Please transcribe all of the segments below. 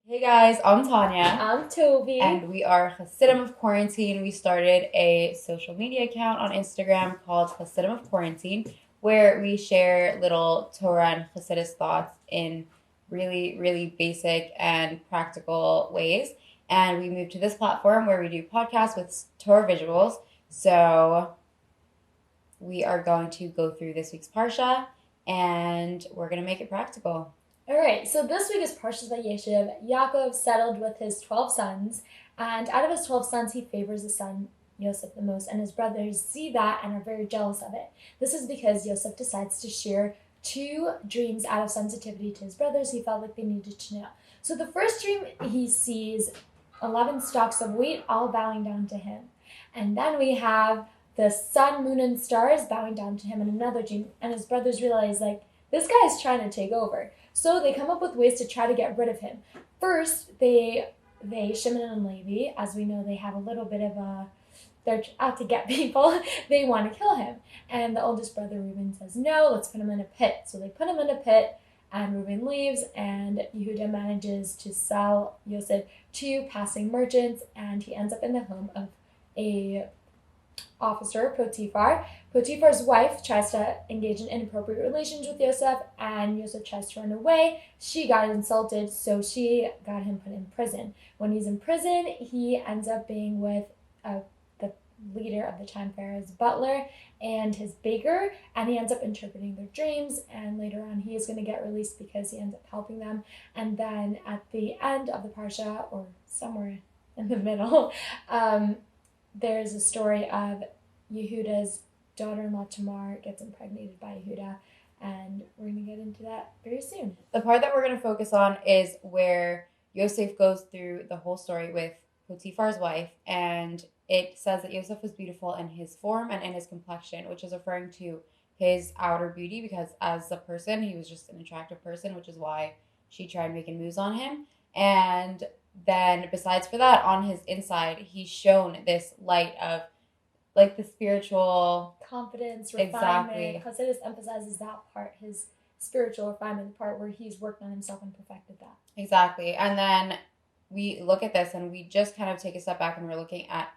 Hey guys, I'm Tanya, I'm Toby. and we are Chassidim of Quarantine. We started a social media account on Instagram called Chassidim of Quarantine, where we share little Torah and Chassidus thoughts in really, really basic and practical ways. And we moved to this platform where we do podcasts with Torah visuals. So we are going to go through this week's Parsha, and we're going to make it practical. All right, so this week is Parshas Vayeishev. Yaakov settled with his 12 sons, and out of his 12 sons, he favors his son Yosef the most, and his brothers see that and are very jealous of it. This is because Yosef decides to share two dreams out of sensitivity to his brothers he felt like they needed to know. So the first dream, he sees 11 stalks of wheat all bowing down to him. And then we have the sun, moon, and stars bowing down to him in another dream, and his brothers realize, like, this guy is trying to take over. So they come up with ways to try to get rid of him. First, Shimon and Levi, as we know, they have a little bit of a, they're out to get people. They want to kill him. And the oldest brother, Reuben, says, no, let's put him in a pit. So they put him in a pit, and Reuben leaves, and Yehuda manages to sell Yosef to passing merchants, and he ends up in the home of a officer, Potiphar. Potiphar's wife tries to engage in inappropriate relations with Yosef, and Yosef tries to run away. She got insulted, so she got him put in prison. When he's in prison, he ends up being with the leader of the time, Pharaoh's butler, and his baker, and he ends up interpreting their dreams, and later on he is going to get released because he ends up helping them. And then at the end of the Parsha, or somewhere in the middle, there's a story of Yehuda's daughter-in-law Tamar gets impregnated by Yehuda, and we're going to get into that very soon. The part that we're going to focus on is where Yosef goes through the whole story with Potiphar's wife, and it says that Yosef was beautiful in his form and in his complexion, which is referring to his outer beauty, because as a person, he was just an attractive person, which is why she tried making moves on him. And then besides for that, on his inside, he's shown this light of like the spiritual confidence, refinement. Exactly. Hasidus emphasizes that part, his spiritual refinement part, where he's worked on himself and perfected that. Exactly. And then we look at this and we just kind of take a step back and we're looking at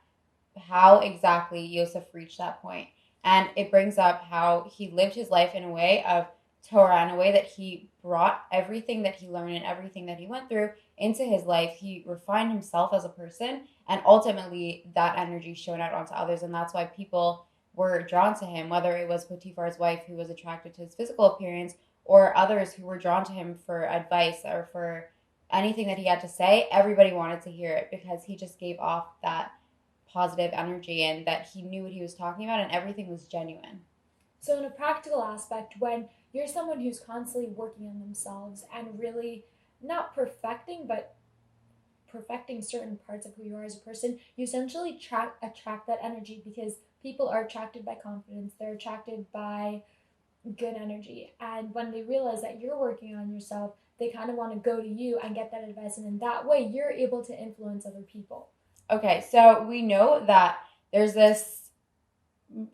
how exactly Yosef reached that point. And it brings up how he lived his life in a way of Torah, in a way that he brought everything that he learned and everything that he went through into his life. He refined himself as a person, and ultimately that energy shone out onto others, and that's why people were drawn to him, whether it was Potiphar's wife who was attracted to his physical appearance, or others who were drawn to him for advice or for anything that he had to say. Everybody wanted to hear it because he just gave off that positive energy and that he knew what he was talking about, and everything was genuine. So in a practical aspect, when you're someone who's constantly working on themselves and really not perfecting, but perfecting certain parts of who you are as a person, you essentially attract that energy, because people are attracted by confidence. They're attracted by good energy. And when they realize that you're working on yourself, they kind of want to go to you and get that advice. And in that way, you're able to influence other people. Okay, so we know that there's this,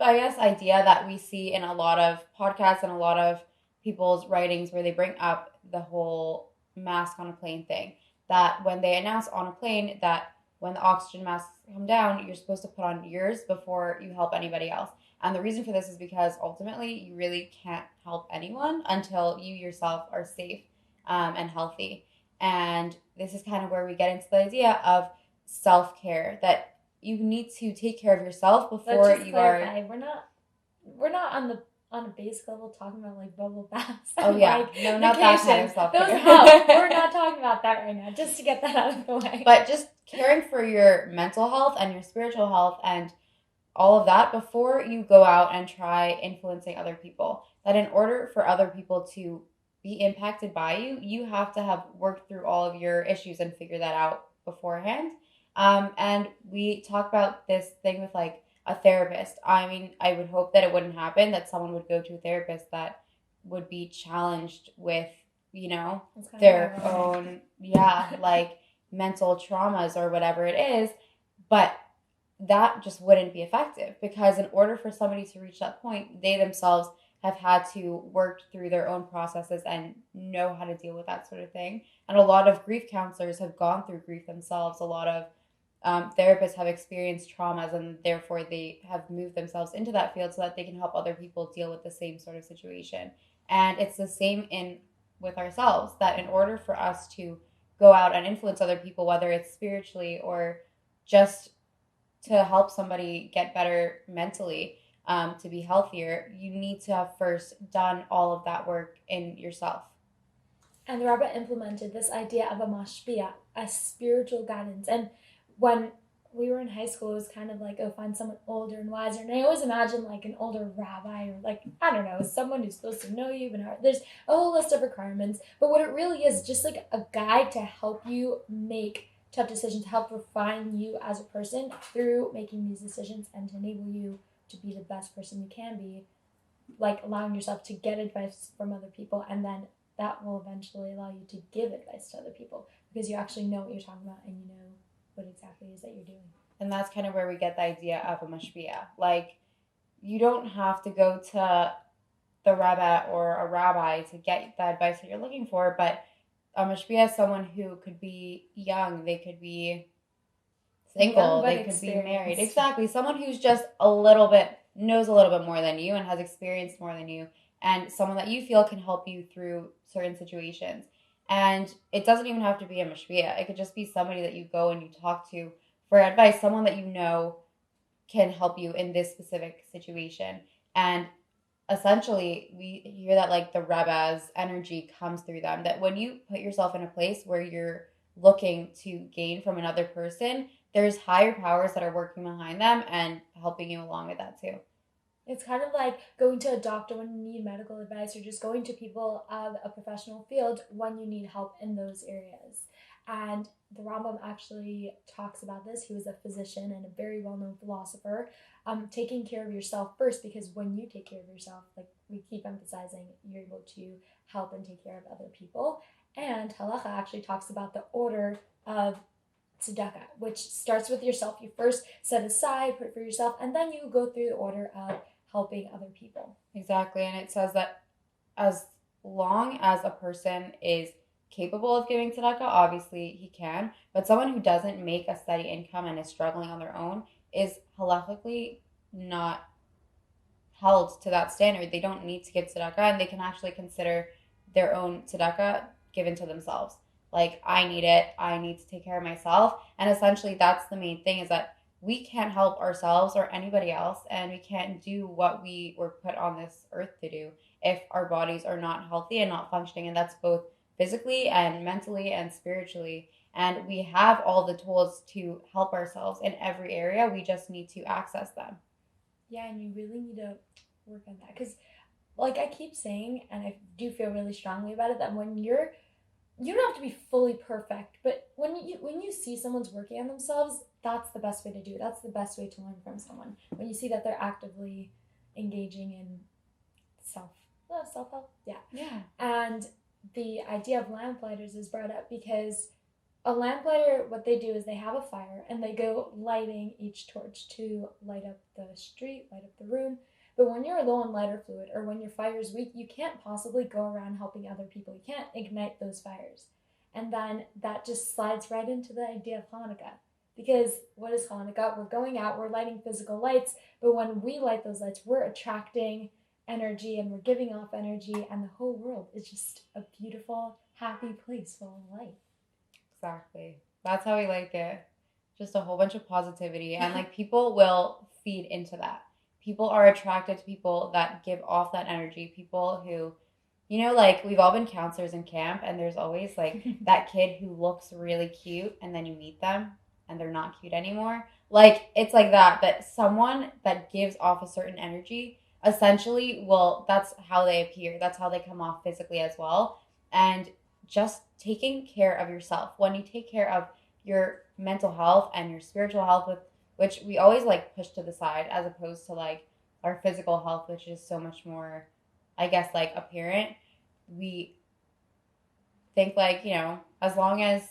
I guess, idea that we see in a lot of podcasts and a lot of people's writings where they bring up the whole mask on a plane thing. That when they announce on a plane that when the oxygen masks come down, you're supposed to put on yours before you help anybody else. And the reason for this is because ultimately you really can't help anyone until you yourself are safe and healthy. And this is kind of where we get into the idea of self-care, that you need to take care of yourself before you clarify. We're not on a basic level talking about like bubble baths. Oh yeah, like no, not that kind of self-care. Those help. We're not talking about that right now, just to get that out of the way. But just caring for your mental health and your spiritual health and all of that before you go out and try influencing other people. That in order for other people to be impacted by you, you have to have worked through all of your issues and figure that out beforehand. And we talk about this thing with like a therapist. I mean, I would hope that it wouldn't happen, that someone would go to a therapist that would be challenged with, their own, like mental traumas or whatever it is. But that just wouldn't be effective, because in order for somebody to reach that point, they themselves have had to work through their own processes and know how to deal with that sort of thing. And a lot of grief counselors have gone through grief themselves. A lot of therapists have experienced traumas, and therefore they have moved themselves into that field so that they can help other people deal with the same sort of situation. And it's the same in with ourselves, that in order for us to go out and influence other people, whether it's spiritually or just to help somebody get better mentally, to be healthier, you need to have first done all of that work in yourself. And the Rabbah implemented this idea of a mashpia, a spiritual guidance. And when we were in high school, it was kind of like, oh, find someone older and wiser. And I always imagine like an older rabbi, or like, I don't know, someone who's supposed to know you. There's a whole list of requirements. But what it really is, just like a guide to help you make tough decisions, to help refine you as a person through making these decisions, and to enable you to be the best person you can be, like allowing yourself to get advice from other people, and then that will eventually allow you to give advice to other people, because you actually know what you're talking about and you know what exactly it is that you're doing. And that's kind of where we get the idea of a mashpia. Like, you don't have to go to the rabbi or a rabbi to get the advice that you're looking for, but a mashpia is someone who could be young, they could be single, they could be married. Exactly. Someone who's just knows a little bit more than you and has experienced more than you, and someone that you feel can help you through certain situations. And it doesn't even have to be a mashpia. It could just be somebody that you go and you talk to for advice, someone that you know can help you in this specific situation. And essentially, we hear that like the Rebbe's energy comes through them. That when you put yourself in a place where you're looking to gain from another person, there's higher powers that are working behind them and helping you along with that too. It's kind of like going to a doctor when you need medical advice, or just going to people of a professional field when you need help in those areas. And the Rambam actually talks about this. He was a physician and a very well-known philosopher. Taking care of yourself first, because when you take care of yourself, like we keep emphasizing, you're able to help and take care of other people. And halacha actually talks about the order of tzedakah, which starts with yourself. You first set aside, put it for yourself, and then you go through the order of helping other people. Exactly. And it says that as long as a person is capable of giving tzedakah, obviously he can. But someone who doesn't make a steady income and is struggling on their own is halachically not held to that standard. They don't need to give tzedakah, and they can actually consider their own tzedakah given to themselves. Like, I need it. I need to take care of myself. And essentially, that's the main thing, is that we can't help ourselves or anybody else, and we can't do what we were put on this earth to do if our bodies are not healthy and not functioning. And that's both physically and mentally and spiritually. And we have all the tools to help ourselves in every area. We just need to access them. Yeah, and you really need to work on that, because like I keep saying, and I do feel really strongly about it, that when you don't have to be fully perfect, but when you see someone's working on themselves, that's the best way to do it. That's the best way to learn from someone. When you see that they're actively engaging in self-help. Yeah. And the idea of lamplighters is brought up because a lamplighter, what they do is they have a fire and they go lighting each torch to light up the street, light up the room. But when you're low on lighter fluid, or when your fire is weak, you can't possibly go around helping other people. You can't ignite those fires. And then that just slides right into the idea of Hanukkah. Because what is Hanukkah? We're going out, we're lighting physical lights, but when we light those lights, we're attracting energy and we're giving off energy, and the whole world is just a beautiful, happy place full of light. Exactly. That's how we like it. Just a whole bunch of positivity. And like, people will feed into that. People are attracted to people that give off that energy. People who, like, we've all been counselors in camp, and there's always like that kid who looks really cute, and then you meet them and they're not cute anymore. Like, it's like that. But someone that gives off a certain energy, essentially, that's how they appear. That's how they come off physically as well. And just taking care of yourself. When you take care of your mental health and your spiritual health, which we always like push to the side, as opposed to like our physical health, which is so much more, I guess, like apparent. We think like, as long as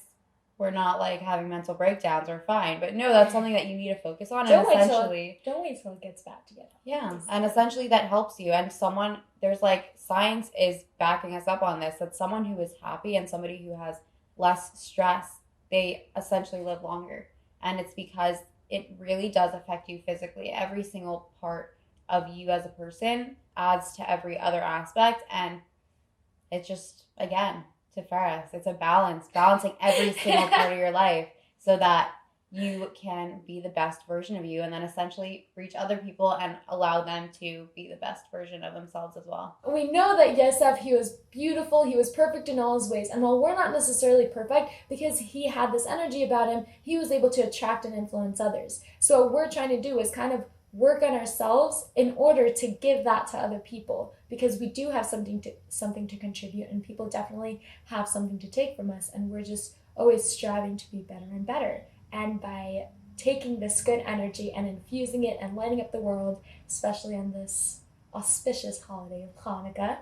we're not like having mental breakdowns, we're fine. But no, that's something that you need to focus on. Don't And wait essentially, don't wait till it gets bad to get help. yeah, and essentially that helps you. And there's like science is backing us up on this, that someone who is happy and somebody who has less stress, they essentially live longer. And it's because it really does affect you physically. Every single part of you as a person adds to every other aspect. And it's just, again, to Ferris, it's a balancing every single part of your life so that you can be the best version of you and then essentially reach other people and allow them to be the best version of themselves as well. We know that Yosef, he was beautiful, he was perfect in all his ways. And while we're not necessarily perfect, because he had this energy about him, he was able to attract and influence others. So what we're trying to do is kind of work on ourselves in order to give that to other people, because we do have something to contribute, and people definitely have something to take from us, and we're just always striving to be better and better. And by taking this good energy and infusing it and lighting up the world, especially on this auspicious holiday of Hanukkah,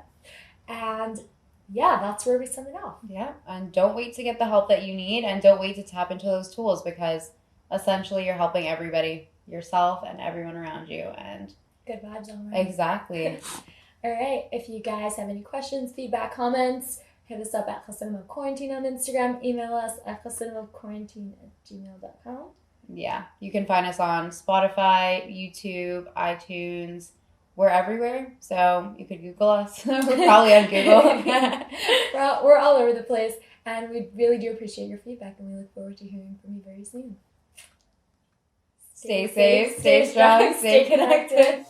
and yeah, that's where we send it off. Yeah, and don't wait to get the help that you need, and don't wait to tap into those tools, because essentially you're helping everybody, yourself and everyone around you. And good vibes all around. Exactly. All right, if you guys have any questions, feedback, comments, hit us up at Chassidim of Quarantine on Instagram. Email us at chassidimofquarantine@gmail.com. Yeah, you can find us on Spotify, YouTube, iTunes. We're everywhere, so you could Google us. We're probably on Google. We're all over the place, and we really do appreciate your feedback, and we look forward to hearing from you very soon. Stay safe, stay strong, stay connected.